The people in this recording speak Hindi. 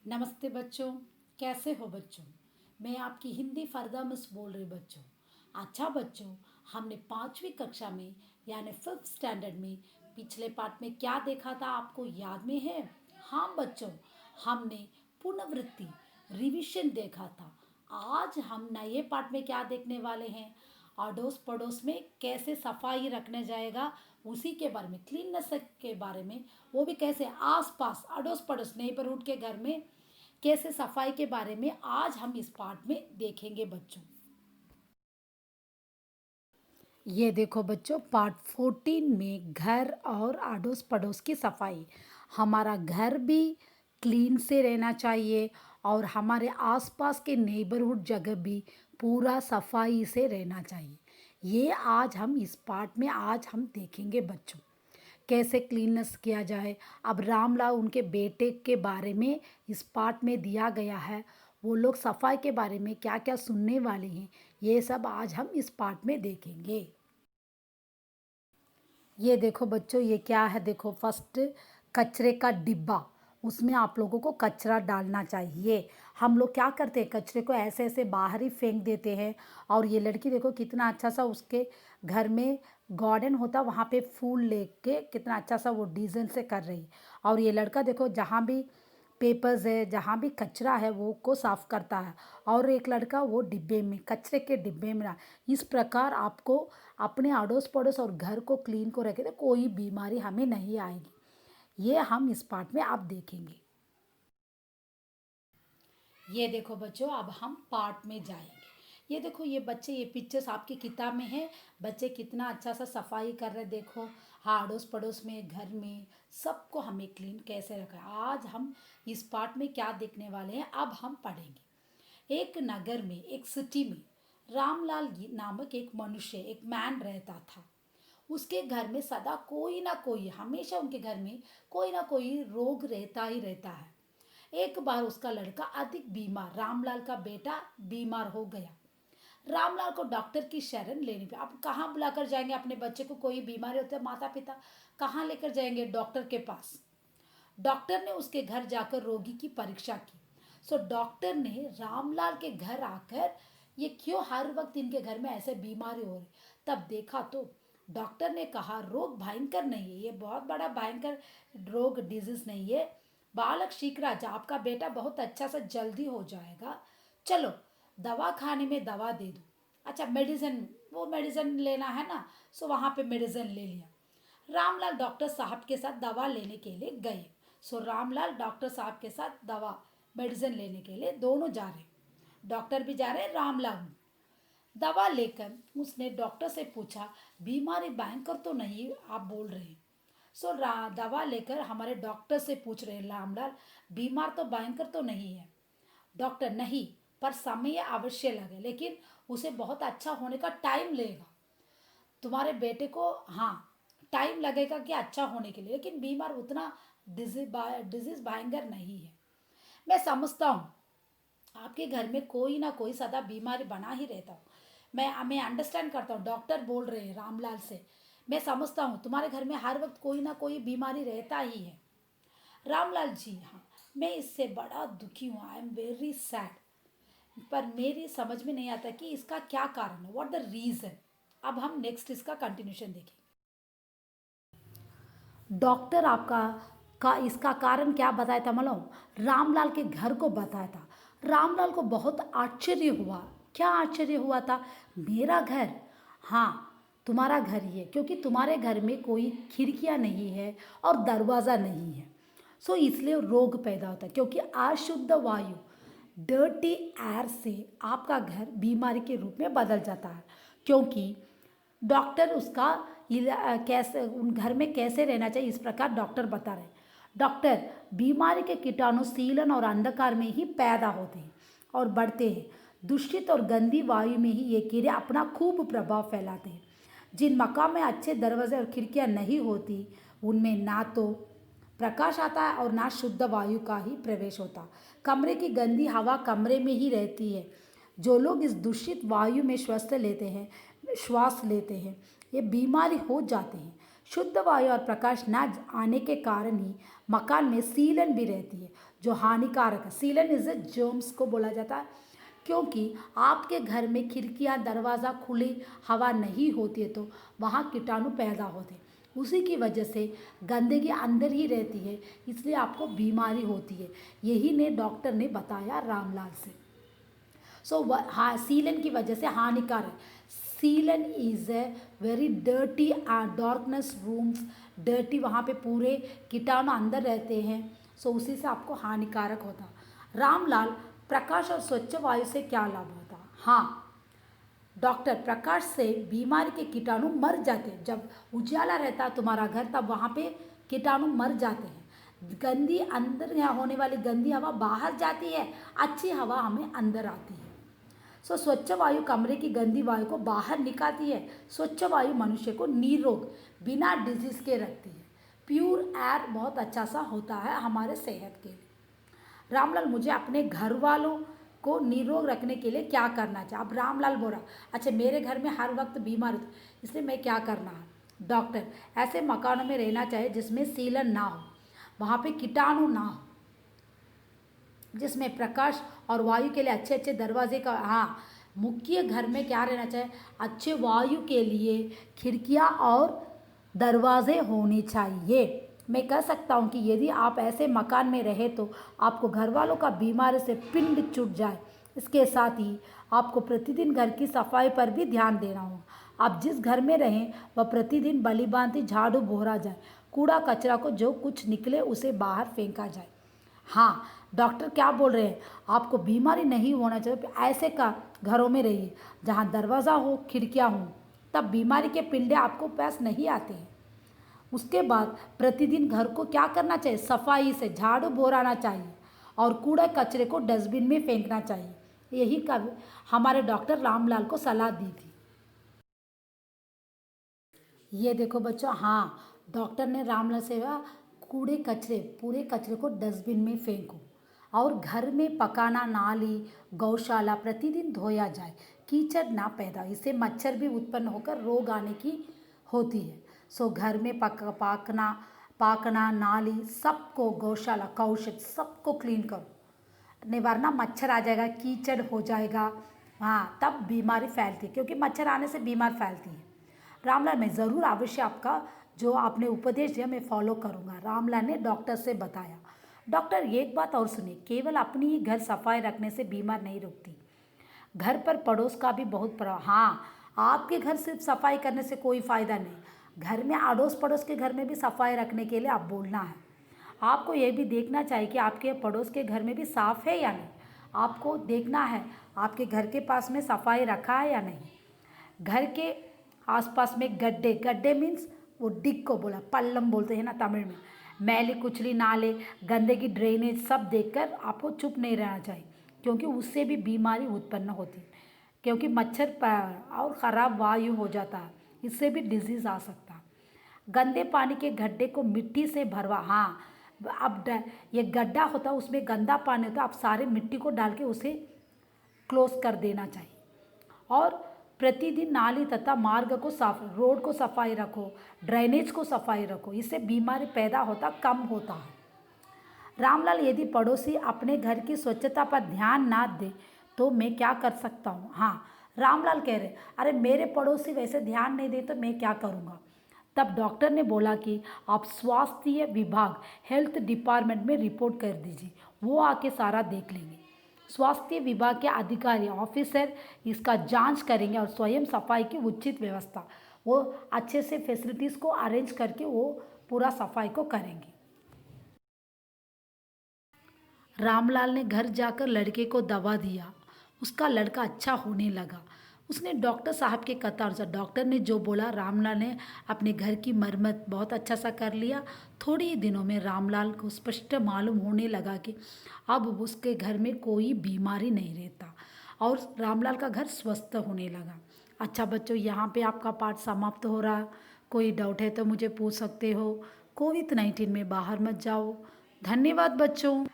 नमस्ते बच्चों। कैसे हो बच्चों? मैं आपकी हिंदी फरदा मिस बोल रही बच्चों। अच्छा बच्चों, हमने 5वीं कक्षा में यानी 5th स्टैंडर्ड में पिछले पाठ में क्या देखा था, आपको याद में है? हाँ बच्चों, हमने पुनर्वृत्ति रिवीजन देखा था। आज हम नए पाठ में क्या देखने वाले हैं? अड़ोस पड़ोस में कैसे सफाई रखने जाएगा, उसी के बारे में, क्लीननेस के बारे में, वो भी कैसे आस पास अड़ोस पड़ोस नेबरहुड के घर में कैसे सफाई के बारे में आज हम इस पार्ट में देखेंगे बच्चों। ये देखो बच्चों, पार्ट 14 में घर और अड़ोस पड़ोस की सफाई। हमारा घर भी क्लीन से रहना चाहिए और हमारे आसपास के नेबरहुड जगह भी पूरा सफाई से रहना चाहिए। ये आज हम इस पार्ट में आज हम देखेंगे बच्चों, कैसे क्लीननेस किया जाए। अब रामलाल उनके बेटे के बारे में इस पार्ट में दिया गया है, वो लोग सफाई के बारे में क्या क्या सुनने वाले हैं, ये सब आज हम इस पार्ट में देखेंगे। ये देखो बच्चों, ये क्या है? देखो, फर्स्ट कचरे का डिब्बा, उसमें आप लोगों को कचरा डालना चाहिए। हम लोग क्या करते हैं, कचरे को ऐसे ऐसे बाहर ही फेंक देते हैं। और ये लड़की देखो कितना अच्छा सा उसके घर में गार्डन होता, वहाँ पे फूल लेके कितना अच्छा सा वो डिज़ाइन से कर रही। और ये लड़का देखो, जहाँ भी पेपर्स है, जहाँ भी कचरा है वो को साफ करता है। और एक लड़का वो डिब्बे में, कचरे के डिब्बे में इस प्रकार आपको अपने अड़ोस पड़ोस और घर को क्लीन को रखे तो कोई बीमारी हमें नहीं आएगी। ये हम इस पार्ट में आप देखेंगे। ये देखो बच्चों, अब हम पार्ट में जाएंगे। ये देखो, ये बच्चे, ये पिक्चर्स आपकी किताब में है। बच्चे कितना अच्छा सा सफाई कर रहे, देखो। हाँ, अड़ोस पड़ोस में, घर में, सबको हमें क्लीन कैसे रखा है। आज हम इस पार्ट में क्या देखने वाले हैं, अब हम पढ़ेंगे। एक नगर में, एक सिटी में रामलाल नामक एक मनुष्य, एक मैन रहता था। उसके घर में सदा कोई ना कोई, हमेशा उनके घर में कोई ना कोई रोग रहता ही रहता है। एक बार उसका लड़का अधिक बीमार, रामलाल का बेटा बीमार हो गया। रामलाल को डॉक्टर की शरण लेनी पड़ी। आप कहाँ बुलाकर जाएंगे अपने बच्चे को? कोई बीमारी होती है, माता पिता कहाँ लेकर जाएंगे? डॉक्टर के पास। डॉक्टर ने उसके घर जाकर रोगी की परीक्षा की। सो डॉक्टर ने रामलाल के घर आकर, ये क्यों हर वक्त इनके घर में ऐसे बीमारी हो रही, तब देखा तो डॉक्टर ने कहा रोग भयंकर नहीं है, ये बहुत बड़ा भयंकर रोग डिजीज नहीं है। बालक शीघ्र आ जा, आपका बेटा बहुत अच्छा सा जल्दी हो जाएगा। चलो दवा खाने में दवा दे दो। अच्छा, मेडिसिन, वो मेडिसिन लेना है ना, सो वहाँ पे मेडिसिन ले लिया। रामलाल डॉक्टर साहब के साथ दवा लेने के लिए गए। सो रामलाल डॉक्टर साहब के साथ दवा मेडिसिन लेने के लिए दोनों जा रहे। डॉक्टर भी जा रहे, रामलाल भी। दवा लेकर उसने डॉक्टर से पूछा, बीमारी भयंकर तो नहीं आप बोल रहे हैं? सो दवा लेकर हमारे डॉक्टर से पूछ रहे रामलाल, बीमार तो भयंकर तो नहीं है? डॉक्टर, नहीं, पर समय अवश्य लगे, लेकिन उसे बहुत अच्छा होने का टाइम लगेगा। तुम्हारे बेटे को, हाँ, टाइम लगेगा कि अच्छा होने के लिए, लेकिन बीमार उतना डिजीज भयंकर नहीं है। मैं समझता हूँ आपके घर में कोई ना कोई सदा बीमारी बना ही रहता हूँ। मैं अंडरस्टैंड करता हूँ, डॉक्टर बोल रहे हैं रामलाल से। मैं समझता हूँ तुम्हारे घर में हर वक्त कोई ना कोई बीमारी रहता ही है। रामलाल जी, हाँ, मैं इससे बड़ा दुखी हूँ, आई एम वेरी सैड। पर मेरी समझ में नहीं आता कि इसका क्या कारण है, व्हाट द रीज़न। अब हम नेक्स्ट इसका कंटिन्यूशन देखें। डॉक्टर आपका का इसका कारण क्या बताया था मालूम? रामलाल के घर को बताया था। रामलाल को बहुत आश्चर्य हुआ। क्या आश्चर्य हुआ था? मेरा घर? हाँ, तुम्हारा घर ही है, क्योंकि तुम्हारे घर में कोई खिड़कियाँ नहीं है और दरवाज़ा नहीं है। सो इसलिए रोग पैदा होता है, क्योंकि अशुद्ध वायु, डर्टी एयर से आपका घर बीमारी के रूप में बदल जाता है। क्योंकि डॉक्टर उसका कैसे उन घर में कैसे रहना चाहिए, इस प्रकार डॉक्टर बता रहे हैं। डॉक्टर, बीमारी के कीटाणु सीलन और अंधकार में ही पैदा होते हैं और बढ़ते हैं। दूषित और गंदी वायु में ही ये कीड़े अपना खूब प्रभाव फैलाते हैं। जिन मकान में अच्छे दरवाजे और खिड़कियां नहीं होती, उनमें ना तो प्रकाश आता है और ना शुद्ध वायु का ही प्रवेश होता। कमरे की गंदी हवा कमरे में ही रहती है। जो लोग इस दूषित वायु में श्वास लेते हैं, ये बीमारी हो जाते हैं। शुद्ध वायु और प्रकाश न आने के कारण ही मकान में सीलन भी रहती है। जो हानिकारक है। सीलन इज ए जर्म्स को बोला जाता है, क्योंकि आपके घर में खिड़कियां दरवाज़ा खुली हवा नहीं होती है तो वहाँ कीटाणु पैदा होते हैं। उसी की वजह से गंदगी अंदर ही रहती है, इसलिए आपको बीमारी होती है। यही ने डॉक्टर ने बताया रामलाल से। सो हाँ, सीलन की वजह से हानिकारक। सीलन is a very dirty darkness rooms, dirty, वहाँ पे पूरे कीटाणु अंदर रहते हैं। सो उसी से आपको हानिकारक होता। रामलाल, प्रकाश और स्वच्छ वायु से क्या लाभ होता? हाँ डॉक्टर, प्रकाश से बीमारी के कीटाणु मर जाते हैं। जब उजाला रहता है तुम्हारा घर, तब वहाँ पे कीटाणु मर जाते हैं। गंदी अंदर यहाँ होने वाली गंदी हवा बाहर जाती है, अच्छी हवा हमें अंदर आती है। सो स्वच्छ वायु कमरे की गंदी वायु को बाहर निकालती है। स्वच्छ वायु मनुष्य को निरोग, बिना डिजीज के रखती है। प्योर एयर बहुत अच्छा सा होता है हमारे सेहत के लिए। रामलाल, मुझे अपने घर वालों को निरोग रखने के लिए क्या करना चाहिए? अब रामलाल बोला, अच्छा मेरे घर में हर वक्त बीमार होते, इसलिए मैं क्या करना है? डॉक्टर, ऐसे मकानों में रहना चाहिए जिसमें सीलन ना हो, वहाँ पे कीटाणु ना हो, जिसमें प्रकाश और वायु के लिए अच्छे अच्छे दरवाजे का, हाँ मुख्य घर में क्या रहना चाहिए? अच्छे वायु के लिए खिड़कियाँ और दरवाजे होने चाहिए। मैं कह सकता हूँ कि यदि आप ऐसे मकान में रहे तो आपको घर वालों का बीमारी से पिंड छूट जाए। इसके साथ ही आपको प्रतिदिन घर की सफाई पर भी ध्यान देना होगा। आप जिस घर में रहें वह प्रतिदिन भली भांति झाड़ू बोहरा जाए, कूड़ा कचरा को जो कुछ निकले उसे बाहर फेंका जाए। हाँ डॉक्टर क्या बोल रहे हैं? आपको बीमारी नहीं होना चाहिए, ऐसे का घरों में रहिए जहाँ दरवाज़ा हो, खिड़कियाँ हों, तब बीमारी के पिंडे आपको पास नहीं आते हैं। उसके बाद प्रतिदिन घर को क्या करना चाहिए? सफाई से झाड़ू बोराना चाहिए और कूड़े कचरे को डस्टबिन में फेंकना चाहिए। यही का हमारे डॉक्टर रामलाल को सलाह दी थी। ये देखो बच्चों, हाँ डॉक्टर ने रामलाल से कहा, कूड़े कचरे, पूरे कचरे को डस्टबिन में फेंको और घर में पकाना, नाली, गौशाला प्रतिदिन धोया जाए, कीचड़ ना पैदा, इससे मच्छर भी उत्पन्न होकर रोग आने की होती है। सो घर में पाकना, नाली सबको, गौशाला, कौशल सबको क्लीन करो, नहीं वरना मच्छर आ जाएगा, कीचड़ हो जाएगा, हाँ तब बीमारी फैलती है, क्योंकि मच्छर आने से बीमार फैलती है। रामलाल, मैं ज़रूर अवश्य आपका जो आपने उपदेश दिया मैं फॉलो करूँगा, रामलाल ने डॉक्टर से बताया। डॉक्टर, एक बात और सुनिए, केवल अपनी ही घर सफाई रखने से बीमार नहीं रुकती, घर पर पड़ोस का भी बहुत प्रभाव। हाँ आपके घर सिर्फ सफाई करने से कोई फ़ायदा नहीं, घर में अड़ोस पड़ोस के घर में भी सफाई रखने के लिए आप बोलना है। आपको ये भी देखना चाहिए कि आपके पड़ोस के घर में भी साफ़ है या नहीं, आपको देखना है आपके घर के पास में सफाई रखा है या नहीं। घर के आसपास में गड्ढे, गड्ढे मीन्स वो डिग को बोला, पल्लम बोलते हैं ना तमिल में, मैली कुचली, नाले, गंदगी, ड्रेनेज सब देखकर आपको चुप नहीं रहना चाहिए, क्योंकि उससे भी बीमारी उत्पन्न होती है, क्योंकि मच्छर और ख़राब वायु हो जाता है, इससे भी डिजीज़ आ सकता है। गंदे पानी के गड्ढे को मिट्टी से भरवा, हाँ अब ये गड्ढा होता है उसमें गंदा पानी होता है, आप सारे मिट्टी को डाल के उसे क्लोज कर देना चाहिए। और प्रतिदिन नाली तथा मार्ग को साफ, रोड को सफाई रखो, ड्रेनेज को सफाई रखो, इससे बीमारी पैदा होता कम होता है। रामलाल, यदि पड़ोसी अपने घर की स्वच्छता पर ध्यान ना दे तो मैं क्या कर सकता हूँ? हाँ रामलाल कह रहे, अरे मेरे पड़ोसी वैसे ध्यान नहीं दे तो मैं क्या करूँगा? तब डॉक्टर ने बोला कि आप स्वास्थ्य विभाग, हेल्थ डिपार्टमेंट में रिपोर्ट कर दीजिए, वो आके सारा देख लेंगे। स्वास्थ्य विभाग के अधिकारी, ऑफिसर इसका जांच करेंगे और स्वयं सफाई की उचित व्यवस्था, वो अच्छे से फैसिलिटीज़ को अरेंज करके वो पूरा सफाई को करेंगे। रामलाल ने घर जाकर लड़के को दवा दिया, उसका लड़का अच्छा होने लगा। उसने डॉक्टर साहब के कथा अनुसार, डॉक्टर ने जो बोला रामलाल ने अपने घर की मरम्मत बहुत अच्छा सा कर लिया। थोड़े ही दिनों में रामलाल को स्पष्ट मालूम होने लगा कि अब उसके घर में कोई बीमारी नहीं रहता और रामलाल का घर स्वस्थ होने लगा। अच्छा बच्चों, यहाँ पे आपका पाठ समाप्त हो रहा। कोई डाउट है तो मुझे पूछ सकते हो। कोविड-19 में बाहर मत जाओ। धन्यवाद बच्चों।